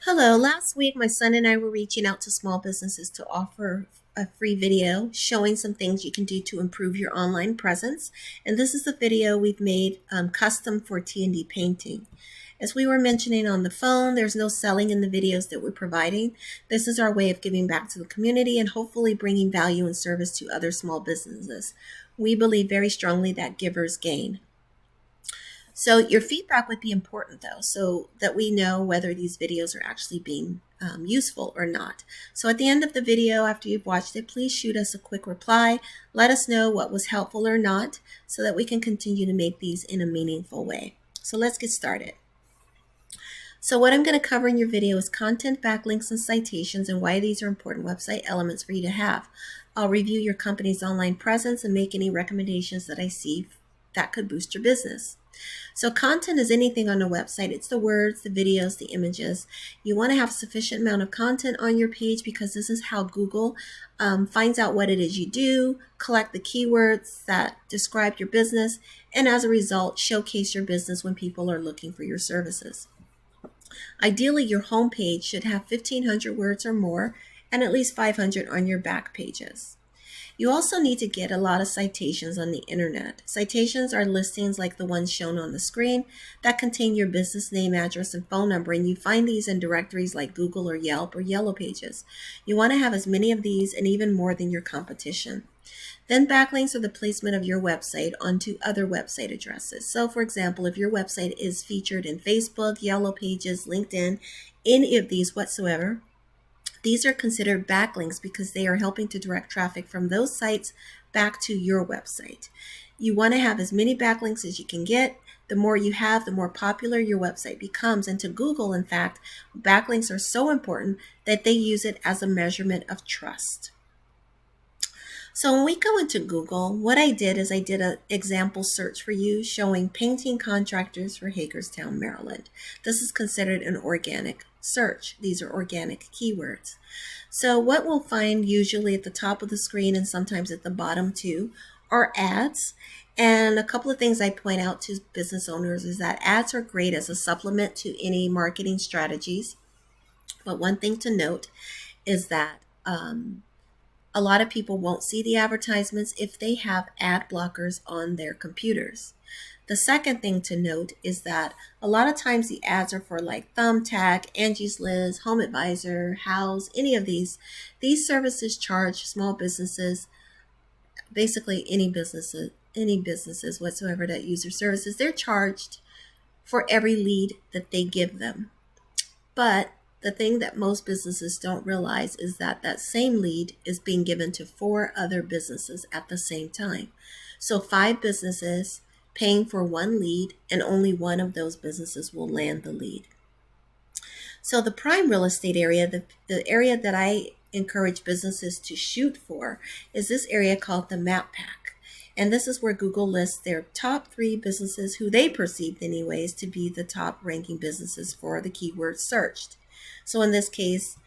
Hello. Last week, my son and I were reaching out to small businesses to offer a free video showing some things you can do to improve your online presence. And this is the video we've made custom for T&D Painting. As we were mentioning on the phone, there's no selling in the videos that we're providing. This is our way of giving back to the community and hopefully bringing value and service to other small businesses. We believe very strongly that givers gain. So your feedback would be important though, so that we know whether these videos are actually being useful or not. So at the end of the video, after you've watched it, please shoot us a quick reply. Let us know what was helpful or not so that we can continue to make these in a meaningful way. So let's get started. So what I'm going to cover in your video is content, backlinks, and citations and why these are important website elements for you to have. I'll review your company's online presence and make any recommendations that I see that could boost your business. So content is anything on a website. It's the words, the videos, the images. You want to have sufficient amount of content on your page because this is how Google finds out what it is you do, collect the keywords that describe your business, and as a result, showcase your business when people are looking for your services. Ideally, your homepage should have 1,500 words or more and at least 500 on your back pages. You also need to get a lot of citations on the internet. Citations are listings like the ones shown on the screen that contain your business name, address, and phone number, and you find these in directories like Google or Yelp or Yellow Pages. You want to have as many of these and even more than your competition. Then backlinks are the placement of your website onto other website addresses. So for example, if your website is featured in Facebook, Yellow Pages, LinkedIn, any of these whatsoever, these are considered backlinks because they are helping to direct traffic from those sites back to your website. You want to have as many backlinks as you can get. The more you have, the more popular your website becomes. And to Google, in fact, backlinks are so important that they use it as a measurement of trust. So when we go into Google, what I did is I did an example search for you showing painting contractors for Hagerstown, Maryland. This is considered an organic search. These are organic keywords. So what we'll find usually at the top of the screen and sometimes at the bottom too are ads. And a couple of things I point out to business owners is that ads are great as a supplement to any marketing strategies. But one thing to note is that a lot of people won't see the advertisements if they have ad blockers on their computers. The second thing to note is that a lot of times the ads are for like Thumbtack, Angie's List, Home Advisor, House, any of these. These services charge small businesses, basically any businesses whatsoever that use their services, they're charged for every lead that they give them. But the thing that most businesses don't realize is that that same lead is being given to 4 other businesses at the same time. So 5 businesses paying for one lead, and only one of those businesses will land the lead. So the prime real estate area, the area that I encourage businesses to shoot for, is this area called the map pack. And this is where Google lists their top 3 businesses who they perceived anyways to be the top ranking businesses for the keywords searched. So in this case,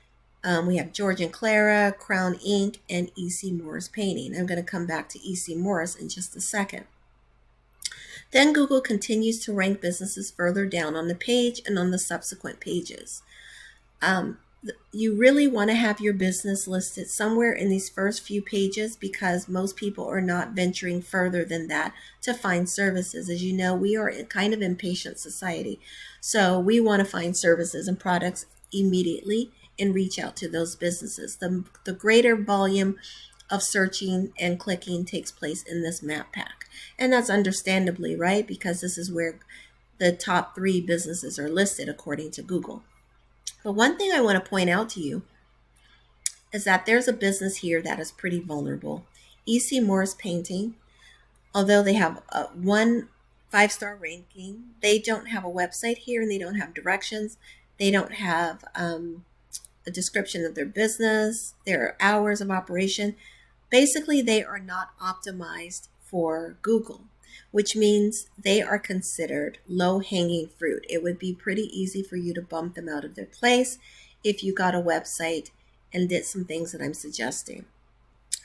we have George and Clara, Crown Inc., and E.C. Morris Painting. I'm going to come back to E.C. Morris in just a second. Then Google continues to rank businesses further down on the page and on the subsequent pages. You really want to have your business listed somewhere in these first few pages because most people are not venturing further than that to find services. As you know, we are a kind of impatient society. So we want to find services and products immediately and reach out to those businesses. The greater volume of searching and clicking takes place in this map pack. And that's understandably right because this is where the top 3 businesses are listed according to Google. But one thing I want to point out to you is that there's a business here that is pretty vulnerable. E.C. Morris Painting, although they have one 5-star ranking, they don't have a website here and they don't have directions. They don't have a description of their business, their hours of operation. Basically, they are not optimized for Google, which means they are considered low-hanging fruit. It would be pretty easy for you to bump them out of their place if you got a website and did some things that I'm suggesting.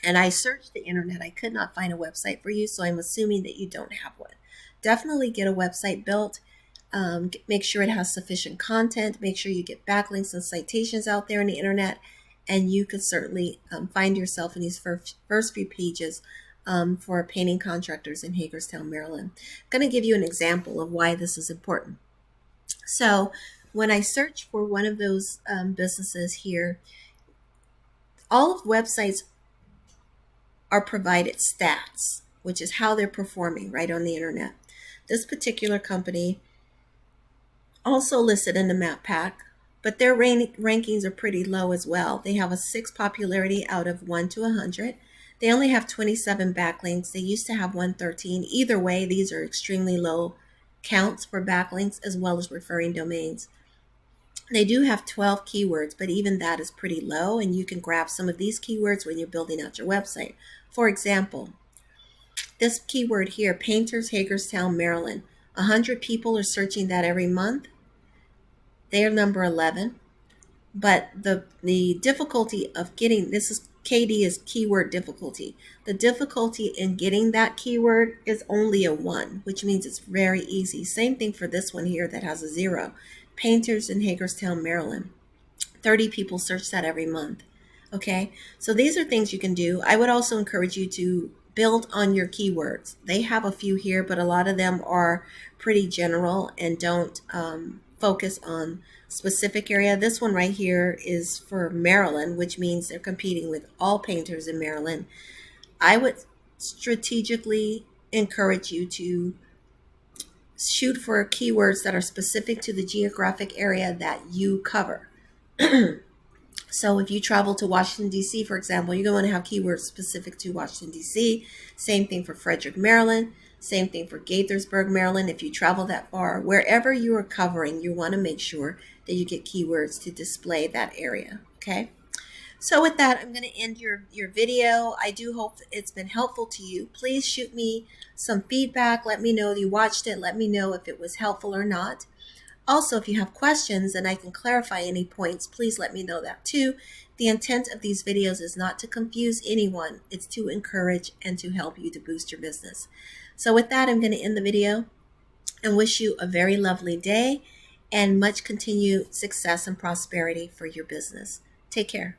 And I searched the internet. I could not find a website for you, so I'm assuming that you don't have one. Definitely get a website built. make sure it has sufficient content, make sure you get backlinks and citations out there on the internet, and you could certainly find yourself in these first few pages for painting contractors in Hagerstown, Maryland. I'm going to give you an example of why this is important. So when I search for one of those businesses here, all of the websites are provided stats, which is how they're performing right on the internet. This particular company also listed in the map pack, but their rankings are pretty low as well. They have a 6 popularity out of 1 to 100. They only have 27 backlinks. They used to have 113. Either way, these are extremely low counts for backlinks as well as referring domains. They do have 12 keywords, but even that is pretty low, and you can grab some of these keywords when you're building out your website. For example, this keyword here, Painters, Hagerstown, Maryland. 100 people are searching that every month. They are number 11. But the difficulty of getting, this is KD is keyword difficulty. The difficulty in getting that keyword is only a 1, which means it's very easy. Same thing for this one here that has a 0. Painters in Hagerstown, Maryland. 30 people search that every month. Okay, so these are things you can do. I would also encourage you to build on your keywords. They have a few here, but a lot of them are pretty general and don't focus on specific area. This one right here is for Maryland, which means they're competing with all painters in Maryland. I would strategically encourage you to shoot for keywords that are specific to the geographic area that you cover. So if you travel to Washington, D.C., for example, you're going to want to have keywords specific to Washington, D.C. Same thing for Frederick, Maryland. Same thing for Gaithersburg, Maryland. If you travel that far, wherever you are covering, you want to make sure that you get keywords to display that area, okay? So with that, I'm going to end your video. I do hope it's been helpful to you. Please shoot me some feedback. Let me know that you watched it. Let me know if it was helpful or not. Also, if you have questions and I can clarify any points, please let me know that too. The intent of these videos is not to confuse anyone. It's to encourage and to help you to boost your business. So with that, I'm going to end the video and wish you a very lovely day and much continued success and prosperity for your business. Take care.